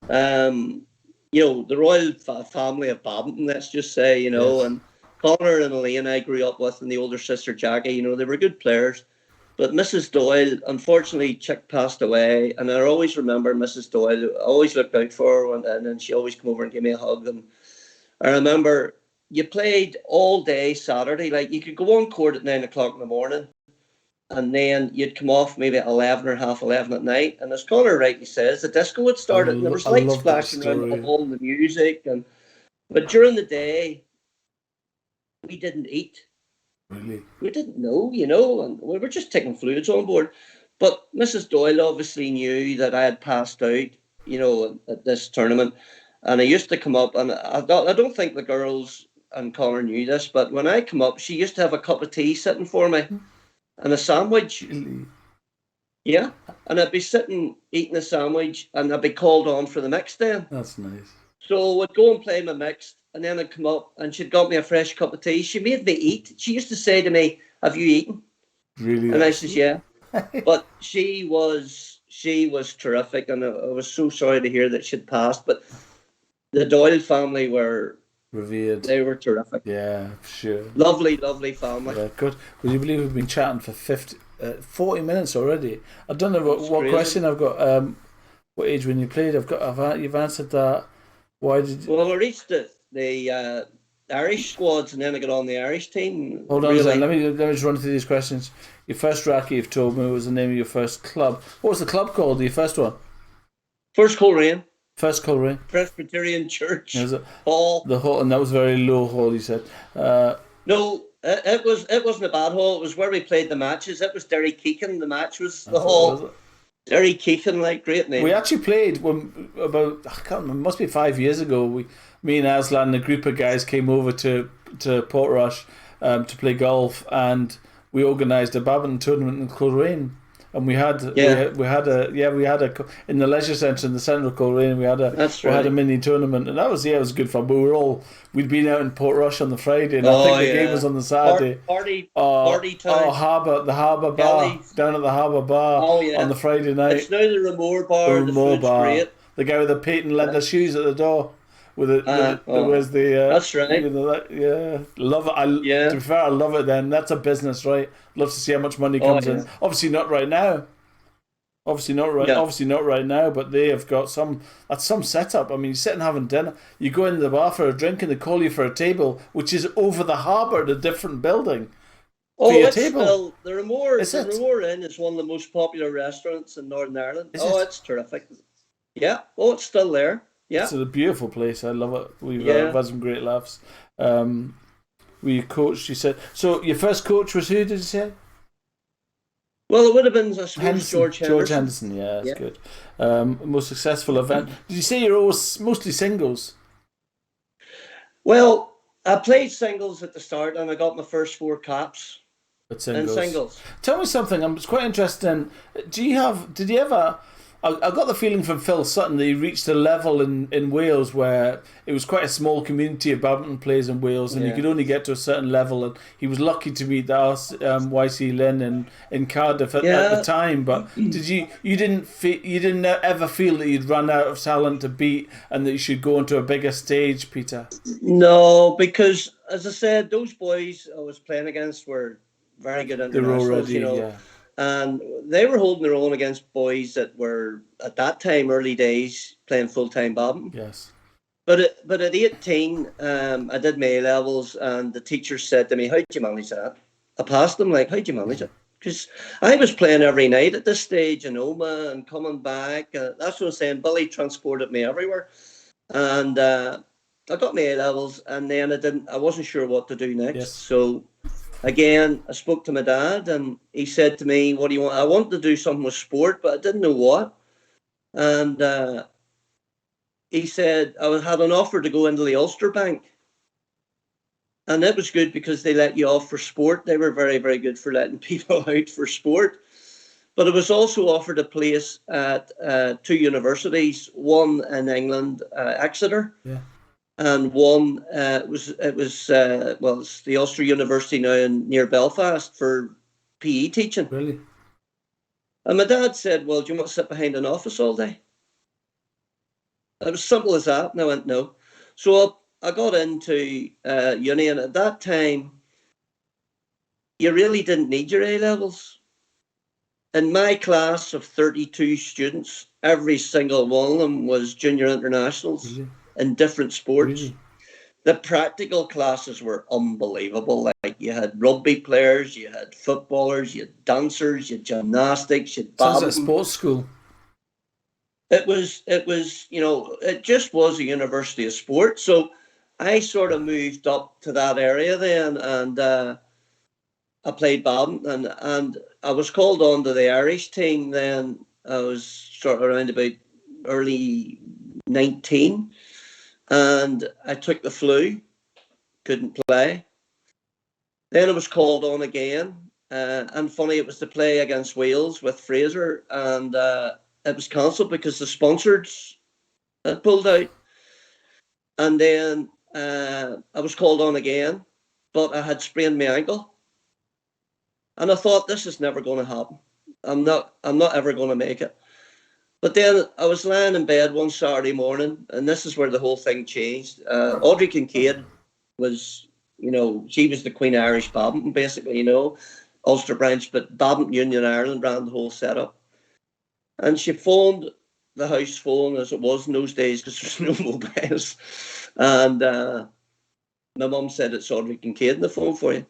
the royal family of badminton, let's just say,
Yes.
and Connor and Elaine I grew up with, and the older sister Jackie, they were good players. But Mrs. Doyle, unfortunately, Chick passed away, and I always remember Mrs. Doyle. I always looked out for her, and then she always come over and give me a hug. And I remember you played all day Saturday. Like, you could go on court at 9 o'clock in the morning, and then you'd come off maybe at 11 or half 11 at night. And as Connor rightly says, the disco had started, and there was lights flashing around the hall, the music. But during the day, we didn't eat.
Really?
We didn't know, and we were just taking fluids on board. But Mrs. Doyle obviously knew that I had passed out, at this tournament. And I used to come up, and I don't think the girls and Connor knew this, but when I come up, she used to have a cup of tea sitting for me and a sandwich.
Really?
Yeah. And I'd be sitting eating a sandwich, and I'd be called on for the mix then.
That's nice.
So I'd go and play my mix, and then I'd come up, and she'd got me a fresh cup of tea. She made me eat. She used to say to me, "Have you eaten?"
Really?
And I says, "Yeah." But she was terrific, and I was so sorry to hear that she'd passed. But the Doyle family were
revered.
They were terrific.
Yeah, sure.
Lovely, lovely family.
Yeah, good. Would you believe we've been chatting for 40 minutes already? I don't know what question I've got. What age when you played? You've answered that. Why did you...
Well, I reached the Irish squads, and then I got on the Irish team.
Hold on a second. Let me just run through these questions. Your first racket, you've told me, what was the name of your first club? What was the club called? Your first one?
First Coleraine.
First Coleraine.
Presbyterian Church.
Hall. The hall, and that was a very low hall, you said.
No, it wasn't a bad hall. It was where we played the matches. It was Derry Keegan. The match was the hall. Derry Keegan, great name.
We actually played I can't remember, it must be 5 years ago. Me and Aslan and a group of guys came over to Portrush to play golf, and we organised a badminton tournament in Coleraine. And we had a in the leisure centre in the centre of Coleraine. We had a mini tournament, and it was good fun. But we'd been out in Portrush on the Friday, and I think the game was on the Saturday.
Party time.
The Harbour Bar down at the Harbour Bar on the Friday night.
It's now the Ramore Bar. The food's great.
The guy with the patent leather shoes at the door.
That's right.
Love it. To be fair, I love it. Then that's a business, right? Love to see how much money comes in. Obviously not right now. Obviously not right now. But they have got some setup. I mean, you sit and having dinner. You go into the bar for a drink, and they call you for a table, which is over the harbour at a different building.
It's still the Ramore. The Ramore Inn is one of the most popular restaurants in Northern Ireland. It's terrific. Yeah. It's still there. Yeah.
It's a beautiful place. I love it. We've had some great laughs. We coached, you said. So your first coach was who, did you say?
Well, it would have been, I suppose, George Henderson.
George Henderson, that's good. Most successful event. Did you say you're always mostly singles?
Well, I played singles at the start, and I got my first 4 caps
in
singles.
Tell me something. I'm quite interested in. Did you ever? I got the feeling from Phil Sutton that he reached a level in Wales where it was quite a small community of badminton players in Wales, and you could only get to a certain level. And he was lucky to meet YC Lynn in Cardiff at the time. But you didn't ever feel that you'd run out of talent to beat, and that you should go onto a bigger stage, Peter?
No, because as I said, those boys I was playing against were very good internationals. And they were holding their own against boys that were, at that time, early days, playing full-time badminton.
Yes.
But at 18, I did my A-levels, and the teacher said to me, "How'd you manage that?" I passed them, how'd you manage it? Because I was playing every night at this stage in Oma and coming back. That's what I'm saying. Billy transported me everywhere. And I got my A-levels, and then I wasn't sure what to do next.
Yes.
So... again, I spoke to my dad, and he said to me, "What do you want?" I wanted to do something with sport, but I didn't know what. And he said I had an offer to go into the Ulster Bank. And it was good because they let you off for sport. They were very, very good for letting people out for sport. But I was also offered a place at 2 universities, one in England, Exeter.
Yeah.
and one it's the Ulster University now near Belfast for PE teaching.
Really?
And my dad said, "Well, do you want to sit behind an office all day?" It was simple as that, and I went no. So I got into uni, and at that time, you really didn't need your A levels. In my class of 32 students, every single one of them was junior internationals
Really?
in different sports.
Really?
The practical classes were unbelievable. Like you had rugby players, you had footballers, you had dancers, you had gymnastics, you had
Sounds like
badminton.
sports school.
It was, it just was a university of sport. So I sort of moved up to that area then, and I played badminton, and I was called on to the Irish team then. I was sort of around about early 19, and I took the flu, couldn't play. Then I was called on again, and funny, it was to play against Wales with Fraser, and it was cancelled because the sponsors had pulled out. And then I was called on again, but I had sprained my ankle. And I thought, this is never going to happen. I'm not ever going to make it. But then I was lying in bed one Saturday morning, and this is where the whole thing changed. Audrey Kincaid was, she was the Queen of Irish badminton, basically, Ulster branch, but Badminton Union Ireland ran the whole setup. And she phoned the house phone, as it was in those days, because there's no mobiles. And my mum said, "It's Audrey Kincaid on the phone for you."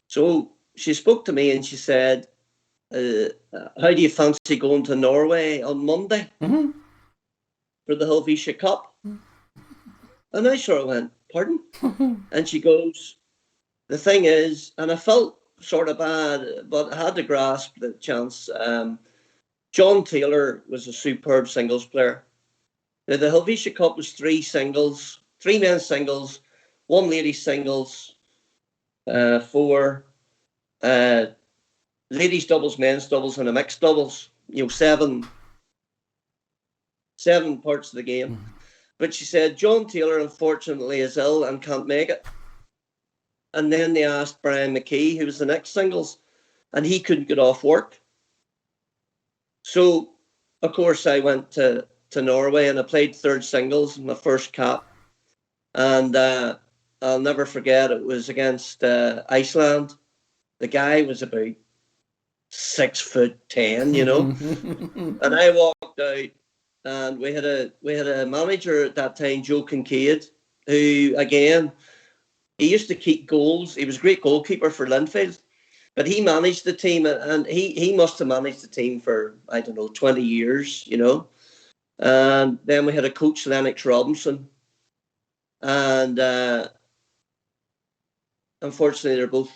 So she spoke to me and she said, "How do you fancy going to Norway on Monday for the Helvetia Cup?" And I sort of went, "Pardon?" And she goes, "The thing is," and I felt sort of bad, but I had to grasp the chance. John Taylor was a superb singles player. Now, the Helvetia Cup was three men's singles, one ladies singles, four ladies doubles, men's doubles, and a mixed doubles. Seven parts of the game. But she said John Taylor unfortunately is ill and can't make it. And then they asked Brian McKee, who was the next singles, and he couldn't get off work. So, of course, I went to Norway and I played third singles, my first cap. And I'll never forget, it was against Iceland. The guy was about 6'10", and I walked out, and we had a manager at that time, Joe Kincaid, who again, he used to keep goals. He was a great goalkeeper for Linfield, but he managed the team, and he must have managed the team for, I don't know, 20 years, And then we had a coach, Lennox Robinson, and unfortunately they're both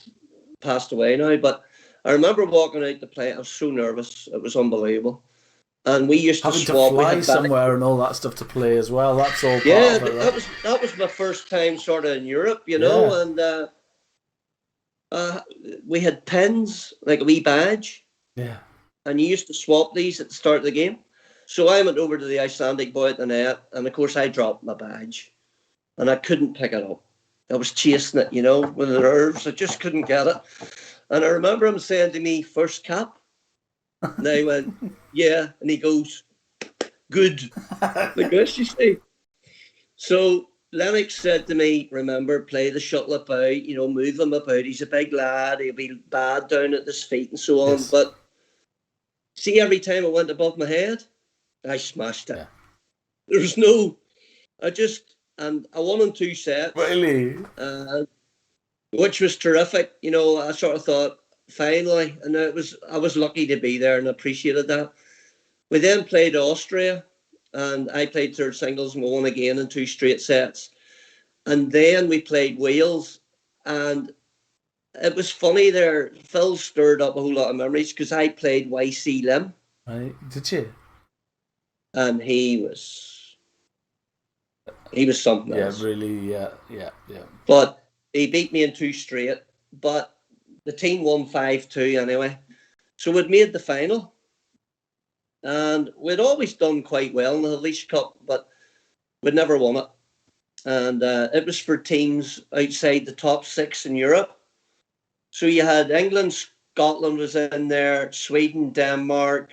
passed away now. But I remember walking out to play. I was so nervous; it was unbelievable. And we used to swap.
Having to fly somewhere and all that stuff to play as well. That's all part of it.
Yeah, that was my first time sort of in Europe, and we had pins, like a wee badge.
Yeah.
And you used to swap these at the start of the game. So I went over to the Icelandic boy at the net, and of course I dropped my badge, and I couldn't pick it up. I was chasing it, with the nerves. I just couldn't get it. And I remember him saying to me, "First cap?" And I went, "Yeah." And he goes, "Good." Like this, you see. So Lennox said to me, "Remember, play the shuttle about, move him about. He's a big lad. He'll be bad down at his feet and so on." Yes. But see, every time it went above my head, I smashed it. Yeah. There was and I won in 2 sets.
Really?
Which was terrific. I sort of thought, finally, and I was lucky to be there and appreciated that. We then played Austria, and I played third singles and won again in 2 straight sets. And then we played Wales, and it was funny there. Phil stirred up a whole lot of memories because I played YC Lim.
Right. Did you?
And he was something else.
Yeah, really, yeah.
But he beat me in 2 straight, but the team won 5-2 anyway. So we'd made the final. And we'd always done quite well in the Helvetia Cup, but we'd never won it. and it was for teams outside the top 6 in Europe. So you had England, Scotland was in there, Sweden, Denmark,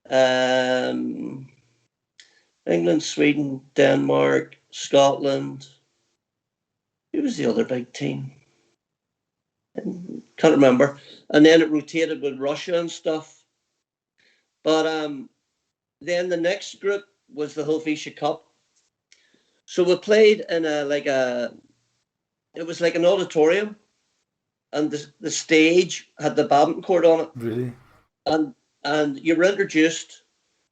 England, Sweden, Denmark, Scotland. Who was the other big team? Can't remember. And then it rotated with Russia and stuff. But then the next group was the Helvetia Cup. So we played in it was like an auditorium, and the stage had the badminton court on it.
Really?
And you were introduced,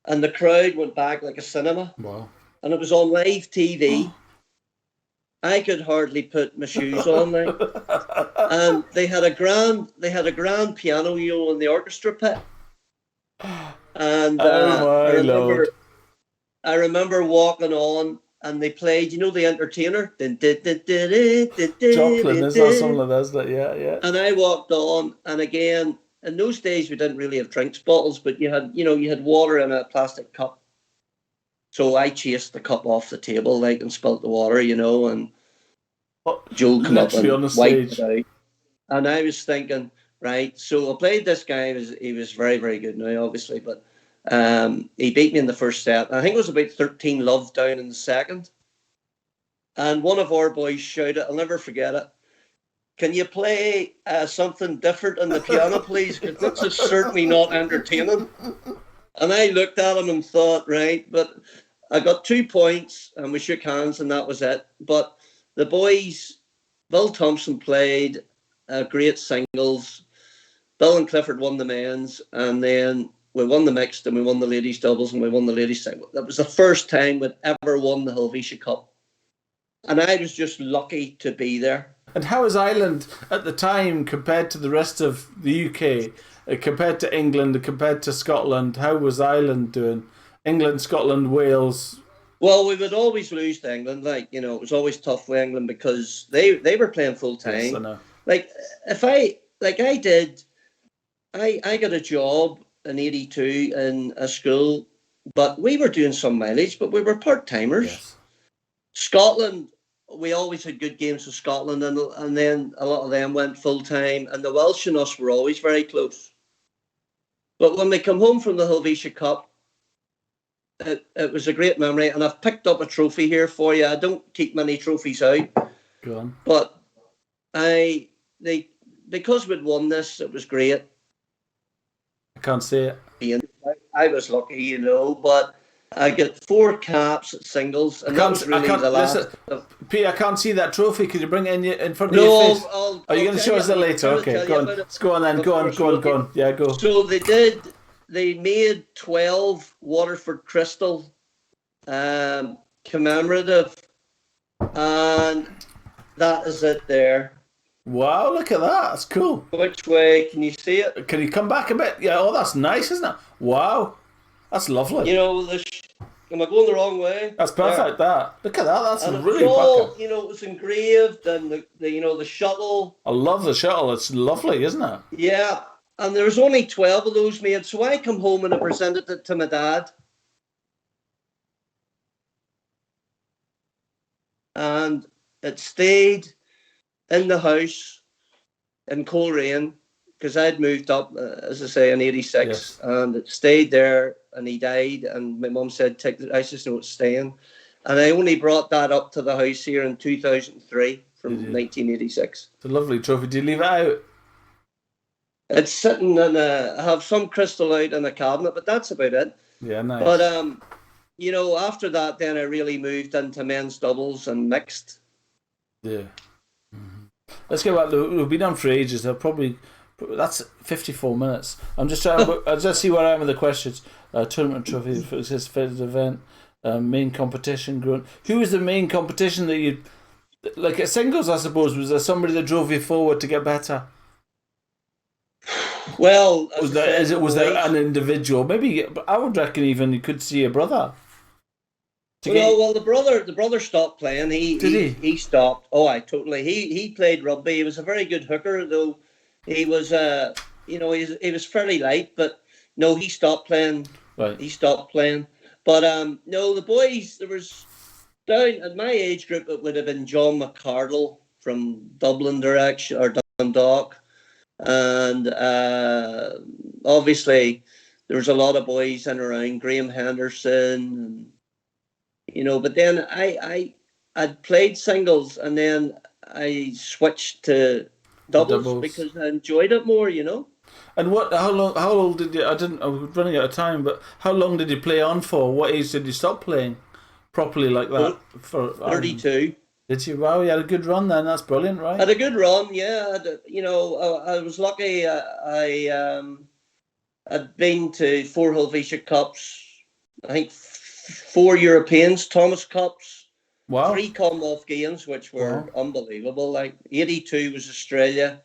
and the crowd went back like a cinema.
Wow.
And it was on live TV. I could hardly put my shoes on now. And they had a grand piano, in the orchestra pit. And I remember walking on, and they played, the entertainer.
Joplin, is that something like that? Is that? Yeah.
And I walked on, and again, in those days we didn't really have drinks bottles, but you had water in a plastic cup. So I chased the cup off the table, and spilt the water, and Joe come up and wiped it out. And I was thinking, right, so I played this guy. He was very, very good now, obviously, but he beat me in the first set. I think it was about 13-love down in the second. And one of our boys shouted, I'll never forget it, "Can you play something different on the piano, please? Because this is certainly not entertaining." And I looked at him and thought, right, but I got 2 points and we shook hands and that was it. But the boys, Bill Thompson played great singles. Bill and Clifford won the men's, and then we won the mixed, and we won the ladies' doubles, and we won the ladies' single. That was the first time we'd ever won the Helvetia Cup. And I was just lucky to be there.
And how was Ireland at the time compared to the rest of the UK, compared to England, compared to Scotland? How was Ireland doing? England, Scotland, Wales?
Well, we would always lose to England. It was always tough with England because they were playing full time.
Yes, I know.
I got a job in '82 in a school, but we were doing some mileage, but we were part-timers.
Yes.
Scotland, we always had good games with Scotland, and then a lot of them went full-time, and the Welsh and us were always very close. But when we come home from the Helvetia Cup, it was a great memory, and I've picked up a trophy here for you. I don't keep many trophies out.
Go on.
But because we'd won this, it was great.
I can't see it.
I was lucky, but I get 4 caps at singles, and that was really the last.
Listen, Pete, I can't see that trophy. Could you bring it in front of your face? Are you going to show us that later? Okay, go on. Let's go on then. Go on. Yeah, go.
So they made 12 Waterford Crystal commemorative, and that is it there.
Wow, look at that. That's cool.
Which way? Can you see it?
Can you come back a bit? Yeah, that's nice, isn't it? Wow. That's lovely.
Am I going the wrong way?
That's perfect, that. Look at that. That's
and
really
cool. It was engraved, and the shuttle.
I love the shuttle. It's lovely, isn't it?
Yeah. And there was only 12 of those made, so I come home and I presented it to my dad. And it stayed in the house in Coleraine, because I'd moved up, as I say, in '86, yes. And it stayed there, and he died, and my mum said, I just know it's staying. And I only brought that up to the house here in 2003 from 1986.
It's a lovely trophy. Did you leave it out?
It's sitting in I have some crystal out in a cabinet, but that's about it.
Yeah, nice.
But, after that, then I really moved into men's doubles and mixed.
Yeah. Mm-hmm. Let's get back. We've been on for ages. That's 54 minutes. I'm just trying. I'll just see where I am with the questions. Tournament trophy for this event. Main competition. Who was the main competition that you like at singles? I suppose was there somebody that drove you forward to get better?
Well,
was there an individual? Maybe I would reckon even you could see a brother.
Well, the brother stopped playing. He stopped. Oh, totally. He played rugby. He was a very good hooker, though. He was he was fairly light, but no, he stopped playing.
Right.
He stopped playing. But no, the boys, there was Down at my age group, it would have been John McCardle from Dublin direction or Dundalk, and obviously there was a lot of boys in around Graham Henderson, and But then I'd played singles, and then I switched to doubles because I enjoyed it more.
And how old did you? I was running out of time, but how long did you play on for? What age did you stop playing properly like that? For
32.
Did you? Wow, you had a good run then. That's brilliant, right?
Had a good run, yeah. I was lucky. I'd been to 4 Helvetia Cups, I think 4 Europeans, Thomas Cups,
wow.
3 Commonwealth Games, which were unbelievable. Like 82 was Australia,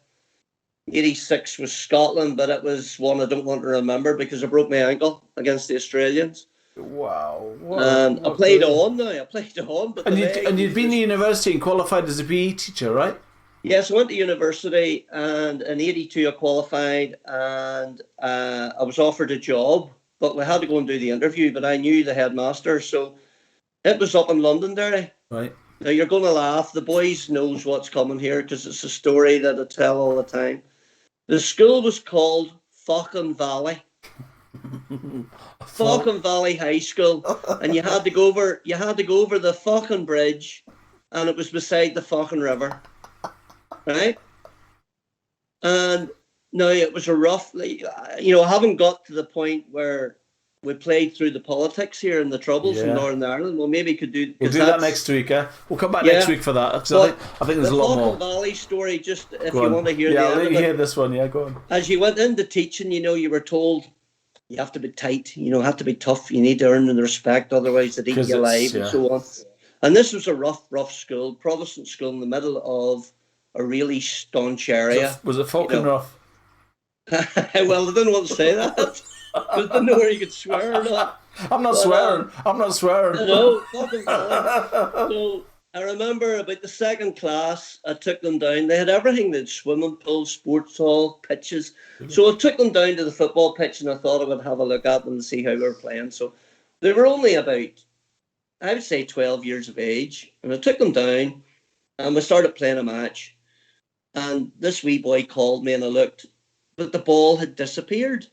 86 was Scotland, but it was one I don't want to remember because I broke my ankle against the Australians.
Wow.
And I played on now. I played on. But
and you'd been to university and qualified as a PE teacher, right?
Yes, I went to university, and in 82 I qualified, and I was offered a job, but we had to go and do the interview, but I knew the headmaster, so it was up in Londonderry.
Right.
Now, you're going to laugh. The boys knows what's coming here because it's a story that I tell all the time. The school was called Falcon Valley. Falcon Valley High School, and you had to go over the Falcon Bridge, and it was beside the Falcon River. Right, and now it was a rough, I haven't got to the point where we played through the politics here and the troubles in Northern Ireland. Well, maybe we'll do
that next week. We'll come back next week for that. I think there's a lot more.
The Falcon Valley story, just if you want to hear.
Yeah, let me hear this one. Yeah, go on.
As you went into teaching, you were told you have to be tight. Have to be tough. You need to earn the respect, otherwise they'd eat you alive and so on. And this was a rough school, Protestant school in the middle of a really staunch area.
Was it Falcon Rough?
Well, I didn't want to say that. I didn't know where you could swear or not.
I'm not swearing.
No, Falcon Valley. So I remember about the second class, I took them down. They had everything. They had swimming pools, sports hall, pitches. So I took them down to the football pitch, and I thought I would have a look at them and see how they were playing. So they were only about, I would say, 12 years of age. And I took them down, and we started playing a match. And this wee boy called me, and I looked, but the ball had disappeared.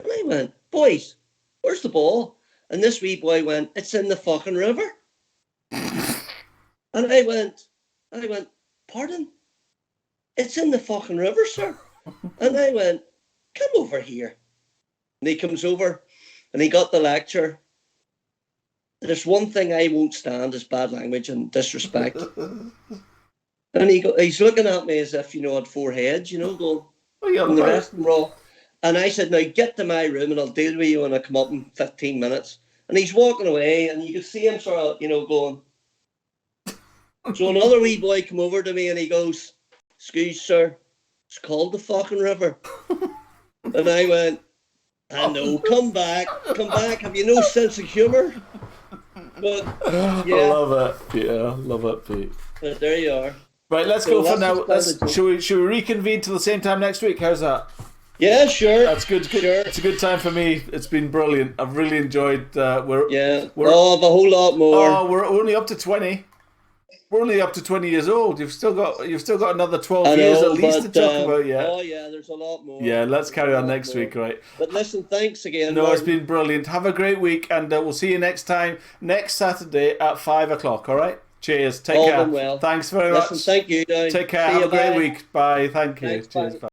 And I went, boys, where's the ball? And this wee boy went, it's in the fucking river. And I went, pardon? It's in the fucking river, sir. And I went, come over here. And he comes over, and he got the lecture. There's one thing I won't stand is bad language and disrespect. And he's looking at me as if, I'd 4 heads, going, and the rest of them were all. And I said, now get to my room and I'll deal with you when I come up in 15 minutes. And he's walking away, and you could see him sort of, going. So another wee boy come over to me, and he goes, excuse, sir, it's called the fucking river. And I went, I know, come back. Have you no sense of humour? But, yeah.
I love it, Pete.
But there you are.
Right, let's go for now. Should we reconvene till the same time next week? How's that?
Yeah, sure.
That's good. Sure. It's a good time for me. It's been brilliant. I've really enjoyed. We're
a whole lot more.
Oh, we're only up to 20. We're only up to 20 years old. You've still got another 12 years at least to talk about. Yeah.
Oh yeah, there's a lot more.
Yeah, let's carry on next week, right?
But listen, thanks again.
No, it's been brilliant. Have a great week, and we'll see you next Saturday at 5:00. All right. Cheers. Take care.
Well.
Thanks very much.
Thank you.
Take care. Have a great week. Bye. Thank you.
Thanks,
cheers.
bye.
Bye.